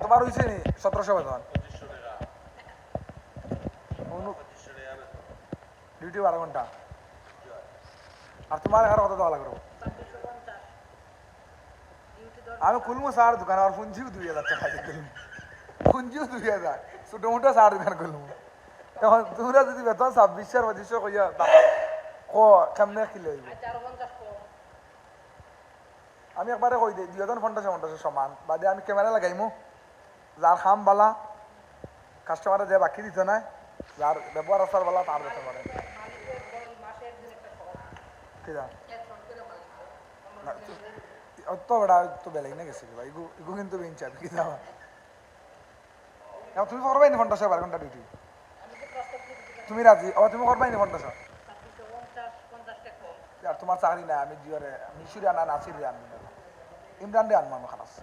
তোমার হয়েছে নি 1700 বেতন ডিউটি 12 ঘন্টা আর তোমার এখানে কত দেওয়া লাগবে আমি খুলবো স্যার দোকান আর পুঞ্জিও 2000 টাকা দিয়ে খুলবো পুঞ্জিও 2000 ছোটো মোটো স্যার দোকান খুলবো এখন তোমরা যদি বেতন 2600 2500 কইয়া কেমনে কিলে হইব আমি একবারে কই দিই 2050 সমান বাদে আমি ক্যামেরা লাগাইমু যার খাম বালা কাস্টমারে যে বাকি দিতে নাই যার ব্যবহার আসার বালা তার দিতে পারে অত বেড়া তো বেলেগ না গেছে ভাই ইগু কিন্তু বেঞ্চার কি যাওয়া তুমি করবাই নি 50 12 ঘন্টা ডিউটি তুমি রাজি তুমি করবাই নি 50 আর তোমার চাকরি নাই আমি জিওরে মিশুরি আনা নাসির আনবো ইমরান রে আনবো খালাস